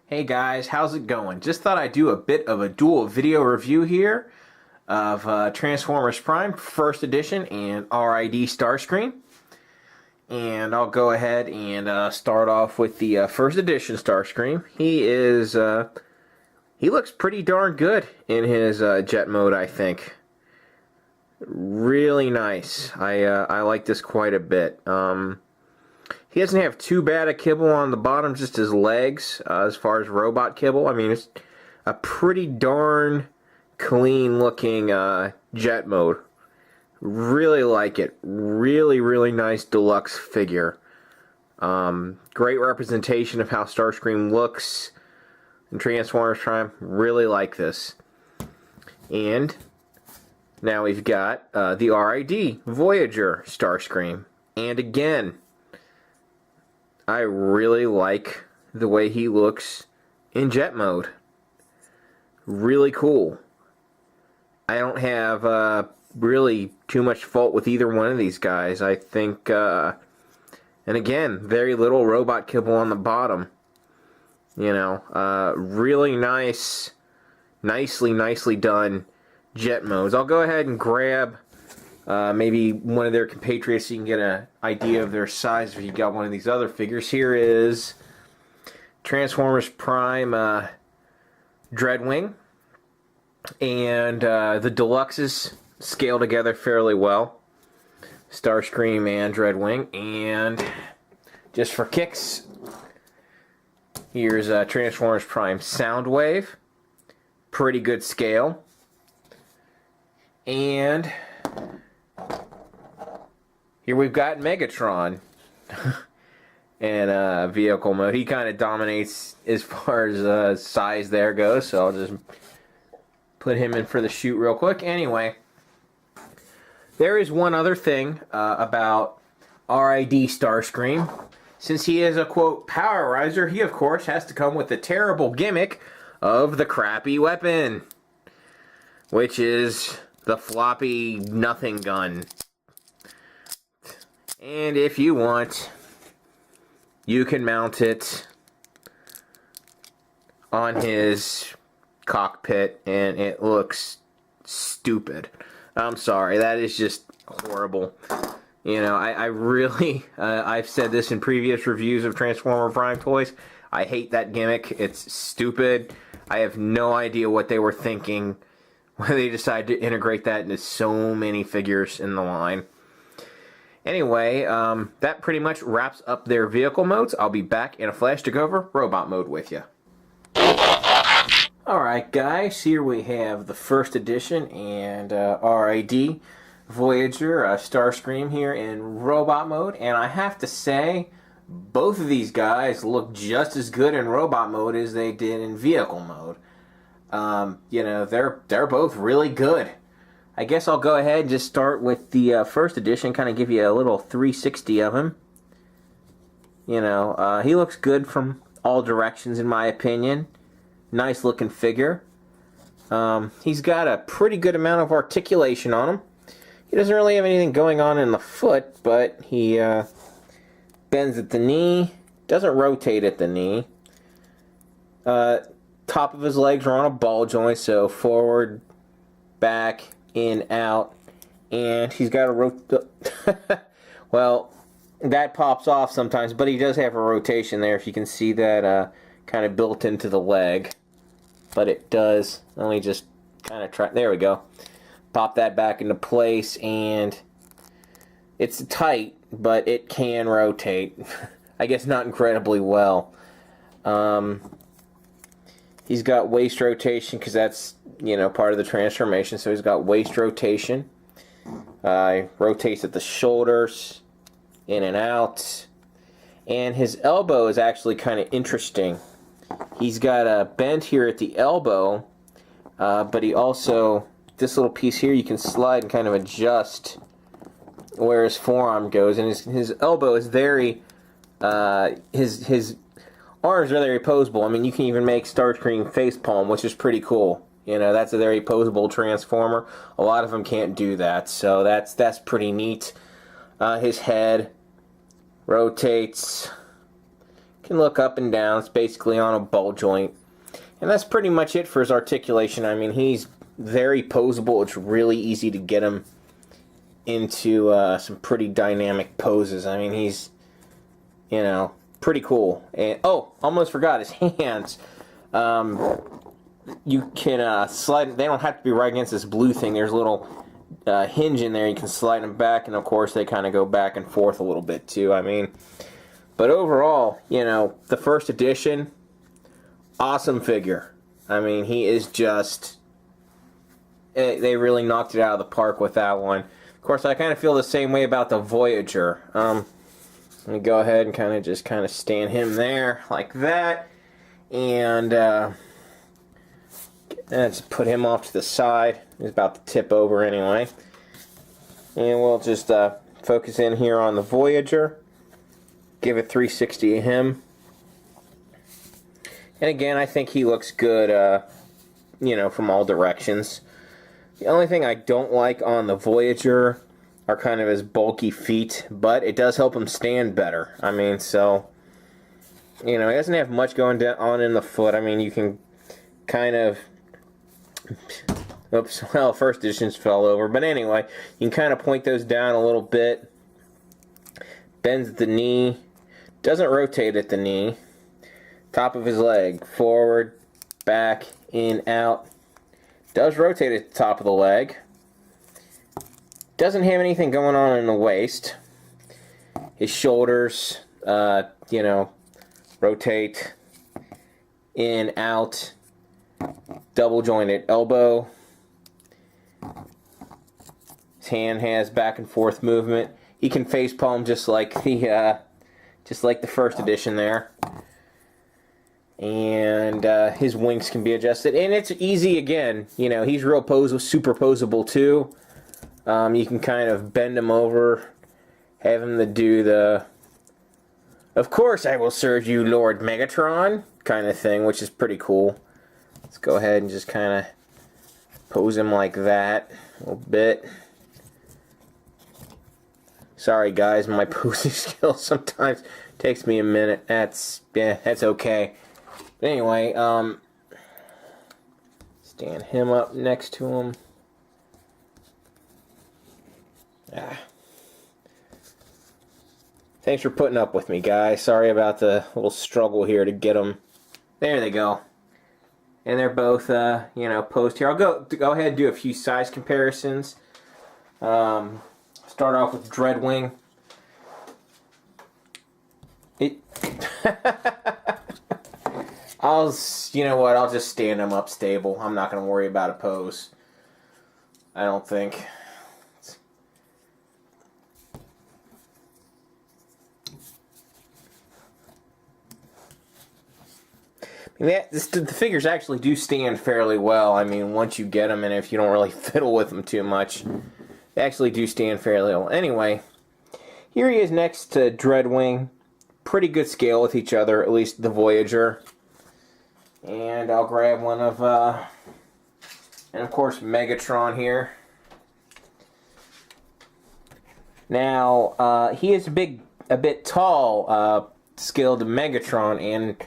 Hey guys, how's it going? Just thought I'd do a bit of a dual video review here of Transformers Prime First Edition and RID Starscream. And I'll go ahead and start off with the First Edition Starscream. He looks pretty darn good in his jet mode, I think. Really nice. I like this quite a bit. He doesn't have too bad a kibble on the bottom, just his legs, as far as robot kibble. I mean, it's a pretty darn clean looking jet mode. Really like it. Really, really nice deluxe figure. Great representation of how Starscream looks in Transformers Prime. Really like this. And now we've got the RID Voyager Starscream. And again, I really like the way he looks in jet mode. Really cool. I don't have really too much fault with either one of these guys. I think, and again, very little robot kibble on the bottom. You know, really nice, nicely done jet modes. I'll go ahead and grab maybe one of their compatriots so you can get an idea of their size if you got one of these other figures. Here is Transformers Prime Dreadwing. And the deluxes scale together fairly well. Starscream and Dreadwing. And just for kicks, here's Transformers Prime Soundwave. Pretty good scale. And here we've got Megatron in vehicle mode. He kind of dominates as far as size there goes, so I'll just put him in for the shoot real quick. Anyway, there is one other thing about RID Starscream. Since he is a, quote, Power Riser, he, of course, has to come with the terrible gimmick of the crappy weapon, which is the floppy nothing gun. And if you want, you can mount it on his cockpit, and it looks stupid. I'm sorry, that is just horrible. You know, I really, I've said this in previous reviews of Transformer Prime toys. I hate that gimmick. It's stupid. I have no idea what they were thinking when they decided to integrate that into so many figures in the line. Anyway, that pretty much wraps up their vehicle modes. I'll be back in a flash to go over robot mode with you. Alright guys, here we have the First Edition and RID Voyager Starscream here in robot mode. And I have to say, both of these guys look just as good in robot mode as they did in vehicle mode. You know, they're both really good. I guess I'll go ahead and just start with the First Edition, kind of give you a little 360 of him. You know, he looks good from all directions in my opinion. Nice looking figure. He's got a pretty good amount of articulation on him. He doesn't really have anything going on in the foot, but he bends at the knee, doesn't rotate at the knee. Top of his legs are on a ball joint, so forward, back, in, out, and he's got a well, that pops off sometimes, but he does have a rotation there, if you can see that kind of built into the leg. But it does, let me just kind of try, there we go. Pop that back into place, and it's tight, but it can rotate. I guess not incredibly well. He's got waist rotation because that's, you know, part of the transformation. So he's got waist rotation. Rotates at the shoulders, in and out. And his elbow is actually kind of interesting. He's got a bend here at the elbow, but he also, this little piece here, you can slide and kind of adjust where his forearm goes. And his elbow is very, his arms are very posable. I mean, you can even make Starscream facepalm, which is pretty cool. You know, that's a very posable transformer. A lot of them can't do that, so that's pretty neat. His head rotates Can look up and down. It's basically on a ball joint. And that's pretty much it for his articulation. I mean, he's very posable. It's really easy to get him into some pretty dynamic poses. I mean, he's, you know, pretty cool. And oh, almost forgot his hands. You can slide. They don't have to be right against this blue thing. There's a little hinge in there. You can slide them back, and of course they kind of go back and forth a little bit too. I mean, but overall, you know, the first edition, awesome figure. I mean, he is just. They really knocked it out of the park with that one. Of course, I kind of feel the same way about the Voyager. Let me go ahead and kind of stand him there like that, and let's put him off to the side. He's about to tip over anyway, and we'll just focus in here on the Voyager. Give a 360 of him, and again, I think he looks good. You know, from all directions. The only thing I don't like on the Voyager are kind of his bulky feet, but it does help him stand better. I mean, so, you know, he doesn't have much going on in the foot. I mean, you can kind of, oops, well, first editions fell over, but anyway, you can kind of point those down a little bit. Bends at the knee, doesn't rotate at the knee. Top of his leg, forward, back, in, out. Does rotate at the top of the leg. Doesn't have anything going on in the waist. His shoulders, you know, rotate in, out. Double jointed elbow. His hand has back and forth movement. He can face palm just like the first edition there. And his wings can be adjusted, and it's easy again. You know, he's real super posable too. You can kind of bend him over, have him to do the "of course I will serve you, Lord Megatron" kind of thing, which is pretty cool. Let's go ahead and just kind of pose him like that a little bit. Sorry guys, my posing skills sometimes takes me a minute. That's okay. But anyway, stand him up next to him. Thanks for putting up with me, guys. Sorry about the little struggle here to get them. There they go. And they're both, you know, posed here. I'll go ahead and do a few size comparisons. Start off with Dreadwing. You know what, I'll just stand him up stable. I'm not going to worry about a pose. I don't think. I mean, the figures actually do stand fairly well. I mean, once you get them, and if you don't really fiddle with them too much, they actually do stand fairly well. Anyway, here he is next to Dreadwing. Pretty good scale with each other, at least the Voyager. And I'll grab one of, and of course Megatron here. Now, he is a bit tall, scaled to Megatron, and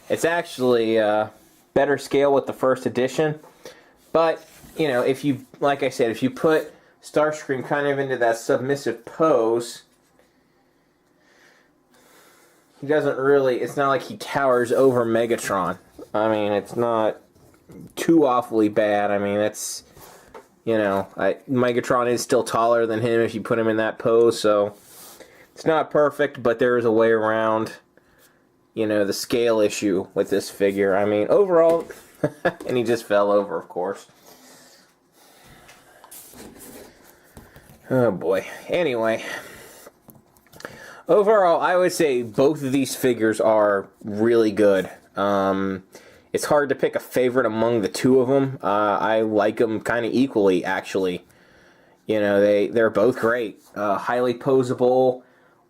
it's actually better scale with the first edition. But, you know, if you, like I said, if you put Starscream kind of into that submissive pose, he doesn't really, it's not like he towers over Megatron. I mean, it's not too awfully bad. I mean, it's, you know, Megatron is still taller than him if you put him in that pose, so it's not perfect, but there is a way around, you know, the scale issue with this figure. I mean, overall, and he just fell over, of course. Oh boy. Anyway, overall, I would say both of these figures are really good. It's hard to pick a favorite among the two of them. I like them kind of equally, actually. You know, they're both great. Highly posable,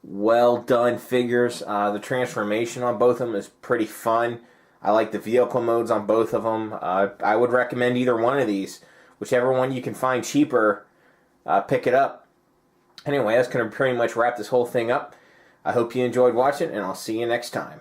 well done figures. The transformation on both of them is pretty fun. I like the vehicle modes on both of them. I would recommend either one of these. Whichever one you can find cheaper, pick it up. Anyway, that's going to pretty much wrap this whole thing up. I hope you enjoyed watching, and I'll see you next time.